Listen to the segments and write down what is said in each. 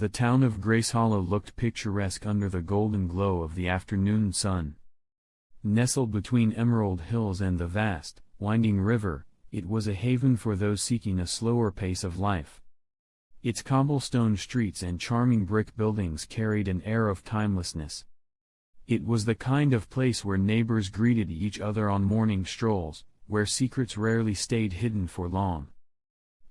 The town of Grayshollow looked picturesque under the golden glow of the afternoon sun. Nestled between emerald hills and the vast, winding river, it was a haven for those seeking a slower pace of life. Its cobblestone streets and charming brick buildings carried an air of timelessness. It was the kind of place where neighbors greeted each other on morning strolls, where secrets rarely stayed hidden for long.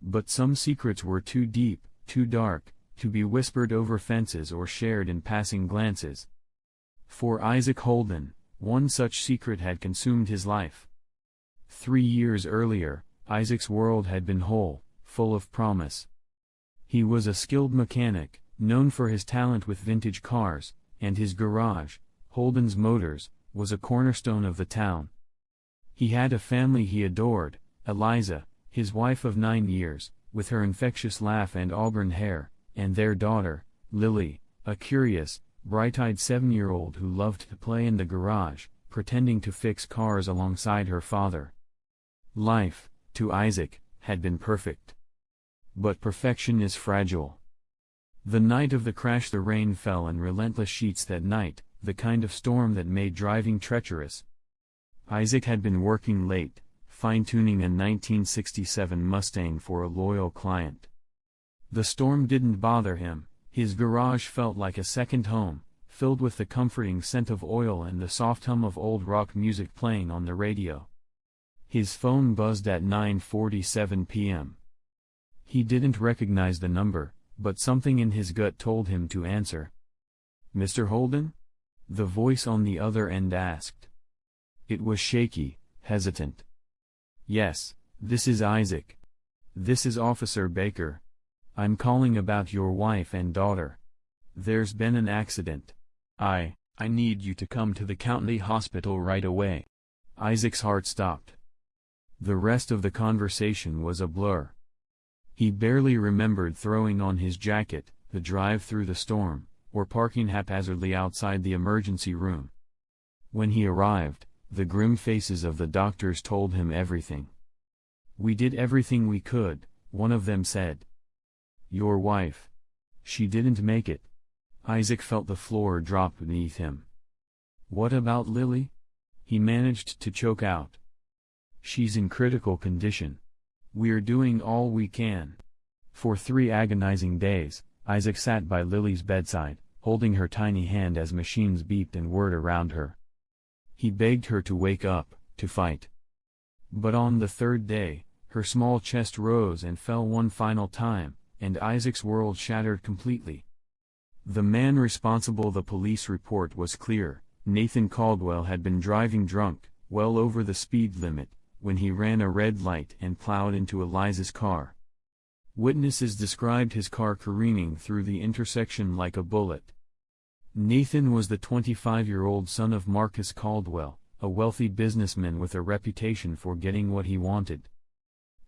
But some secrets were too deep, too dark, to be whispered over fences or shared in passing glances. For Isaac Holden, one such secret had consumed his life. 3 years earlier, Isaac's world had been whole, full of promise. He was a skilled mechanic, known for his talent with vintage cars, and his garage, Holden's Motors, was a cornerstone of the town. He had a family he adored, Eliza, his wife of 9 years, with her infectious laugh and auburn hair, and their daughter, Lily, a curious, bright-eyed 7-year-old who loved to play in the garage, pretending to fix cars alongside her father. Life, to Isaac, had been perfect. But perfection is fragile. The night of the crash, the rain fell in relentless sheets that night, the kind of storm that made driving treacherous. Isaac had been working late, fine-tuning a 1967 Mustang for a loyal client. The storm didn't bother him. His garage felt like a second home, filled with the comforting scent of oil and the soft hum of old rock music playing on the radio. His phone buzzed at 9:47 p.m. He didn't recognize the number, but something in his gut told him to answer. "Mr. Holden?" the voice on the other end asked. It was shaky, hesitant. "Yes, this is Isaac. This is Officer Baker. I'm calling about your wife and daughter. There's been an accident. I need you to come to the county hospital right away." Isaac's heart stopped. The rest of the conversation was a blur. He barely remembered throwing on his jacket, the drive through the storm, or parking haphazardly outside the emergency room. When he arrived, the grim faces of the doctors told him everything. "We did everything we could," one of them said. "Your wife. She didn't make it." Isaac felt the floor drop beneath him. "What about Lily?" he managed to choke out. "She's in critical condition. We're doing all we can." For 3 agonizing days, Isaac sat by Lily's bedside, holding her tiny hand as machines beeped and whirred around her. He begged her to wake up, to fight. But on the 3rd day, her small chest rose and fell one final time, and Isaac's world shattered completely. The man responsible, the police report was clear: Nathan Caldwell had been driving drunk, well over the speed limit, when he ran a red light and plowed into Eliza's car. Witnesses described his car careening through the intersection like a bullet. Nathan was the 25-year-old son of Marcus Caldwell, a wealthy businessman with a reputation for getting what he wanted.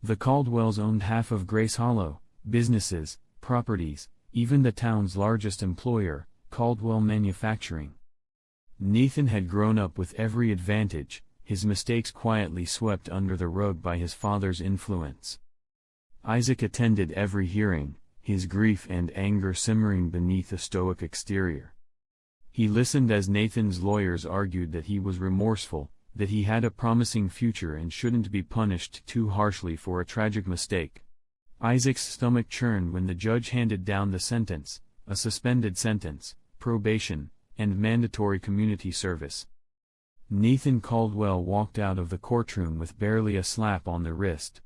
The Caldwells owned half of Grayshollow, businesses, properties, even the town's largest employer, Caldwell Manufacturing. Nathan had grown up with every advantage, his mistakes quietly swept under the rug by his father's influence. Isaac attended every hearing, his grief and anger simmering beneath a stoic exterior. He listened as Nathan's lawyers argued that he was remorseful, that he had a promising future and shouldn't be punished too harshly for a tragic mistake. Isaac's stomach churned when the judge handed down the sentence, a suspended sentence, probation, and mandatory community service. Nathan Caldwell walked out of the courtroom with barely a slap on the wrist.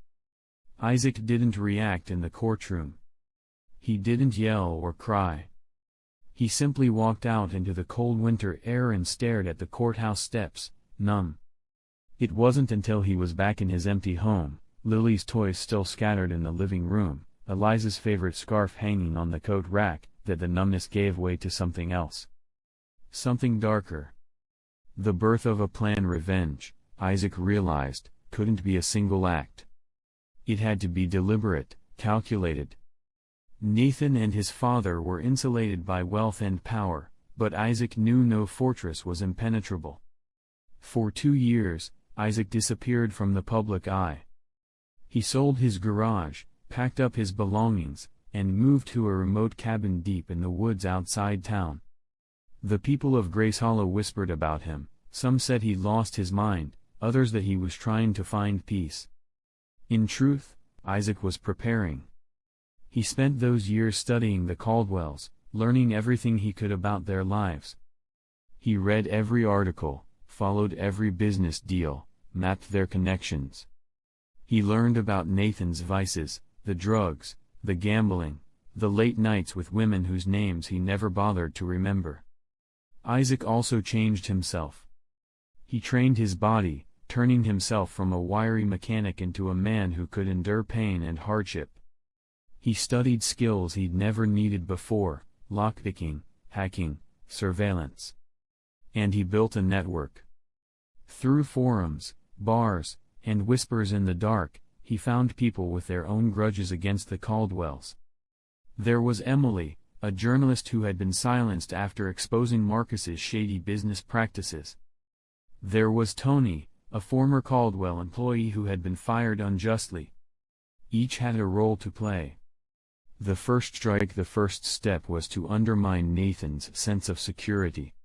Isaac didn't react in the courtroom. He didn't yell or cry. He simply walked out into the cold winter air and stared at the courthouse steps, numb. It wasn't until he was back in his empty home, Lily's toys still scattered in the living room, Eliza's favorite scarf hanging on the coat rack, that the numbness gave way to something else. Something darker. The birth of a plan. Revenge, Isaac realized, couldn't be a single act. It had to be deliberate, calculated. Nathan and his father were insulated by wealth and power, but Isaac knew no fortress was impenetrable. For 2 years, Isaac disappeared from the public eye. He sold his garage, packed up his belongings, and moved to a remote cabin deep in the woods outside town. The people of Grayshollow whispered about him. Some said he lost his mind, others that he was trying to find peace. In truth, Isaac was preparing. He spent those years studying the Caldwells, learning everything he could about their lives. He read every article, followed every business deal, mapped their connections. He learned about Nathan's vices, the drugs, the gambling, the late nights with women whose names he never bothered to remember. Isaac also changed himself. He trained his body, turning himself from a wiry mechanic into a man who could endure pain and hardship. He studied skills he'd never needed before: lockpicking, hacking, surveillance. And he built a network. Through forums, bars, and whispers in the dark, he found people with their own grudges against the Caldwells. There was Emily, a journalist who had been silenced after exposing Marcus's shady business practices. There was Tony, a former Caldwell employee who had been fired unjustly. Each had a role to play. The first step was to undermine Nathan's sense of security.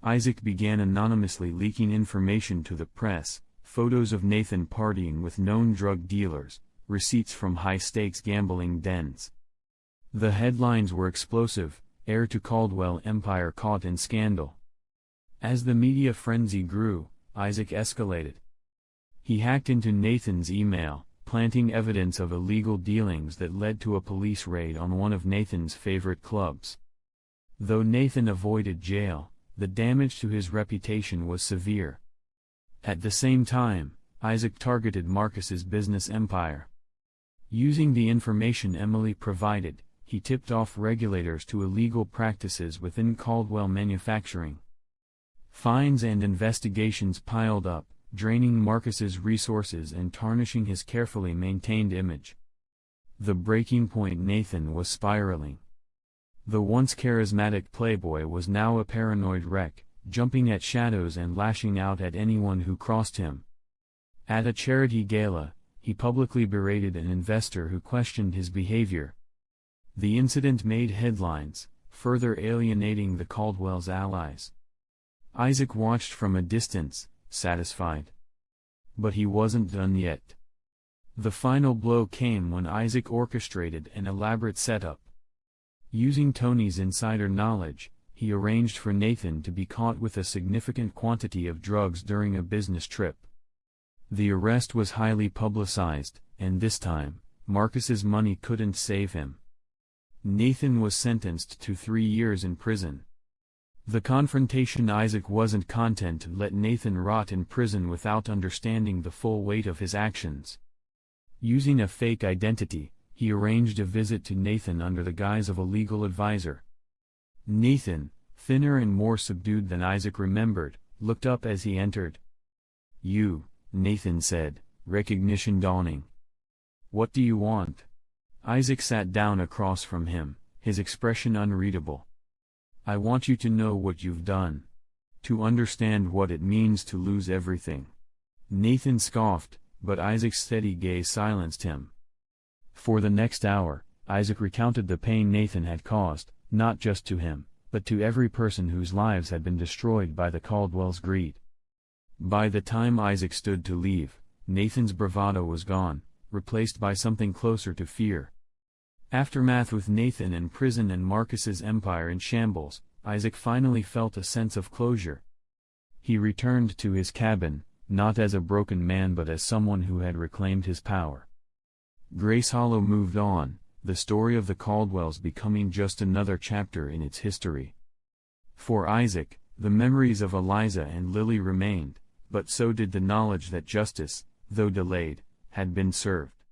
Isaac began anonymously leaking information to the press: photos of Nathan partying with known drug dealers, receipts from high-stakes gambling dens. The headlines were explosive: heir to Caldwell empire caught in scandal. As the media frenzy grew, Isaac escalated. He hacked into Nathan's email, planting evidence of illegal dealings that led to a police raid on one of Nathan's favorite clubs. Though Nathan avoided jail, the damage to his reputation was severe. At the same time, Isaac targeted Marcus's business empire. Using the information Emily provided, he tipped off regulators to illegal practices within Caldwell manufacturing. Fines and investigations piled up, draining Marcus's resources and tarnishing his carefully maintained image. The breaking point: Nathan was spiraling. The once charismatic playboy was now a paranoid wreck, jumping at shadows and lashing out at anyone who crossed him. At a charity gala, he publicly berated an investor who questioned his behavior. The incident made headlines, further alienating the Caldwell's allies. Isaac watched from a distance, satisfied. But he wasn't done yet. The final blow came when Isaac orchestrated an elaborate setup. Using Tony's insider knowledge, he arranged for Nathan to be caught with a significant quantity of drugs during a business trip. The arrest was highly publicized, and this time, Marcus's money couldn't save him. Nathan was sentenced to 3 years in prison. The confrontation: Isaac wasn't content to let Nathan rot in prison without understanding the full weight of his actions. Using a fake identity, he arranged a visit to Nathan under the guise of a legal advisor. Nathan, thinner and more subdued than Isaac remembered, looked up as he entered. "You," Nathan said, recognition dawning. "What do you want?" Isaac sat down across from him, his expression unreadable. "I want you to know what you've done. To understand what it means to lose everything." Nathan scoffed, but Isaac's steady gaze silenced him. For the next hour, Isaac recounted the pain Nathan had caused, not just to him, but to every person whose lives had been destroyed by the Caldwell's greed. By the time Isaac stood to leave, Nathan's bravado was gone, replaced by something closer to fear. Aftermath: with Nathan in prison and Marcus's empire in shambles, Isaac finally felt a sense of closure. He returned to his cabin, not as a broken man but as someone who had reclaimed his power. Grayshollow moved on, the story of the Caldwells becoming just another chapter in its history. For Isaac, the memories of Eliza and Lily remained, but so did the knowledge that justice, though delayed, had been served.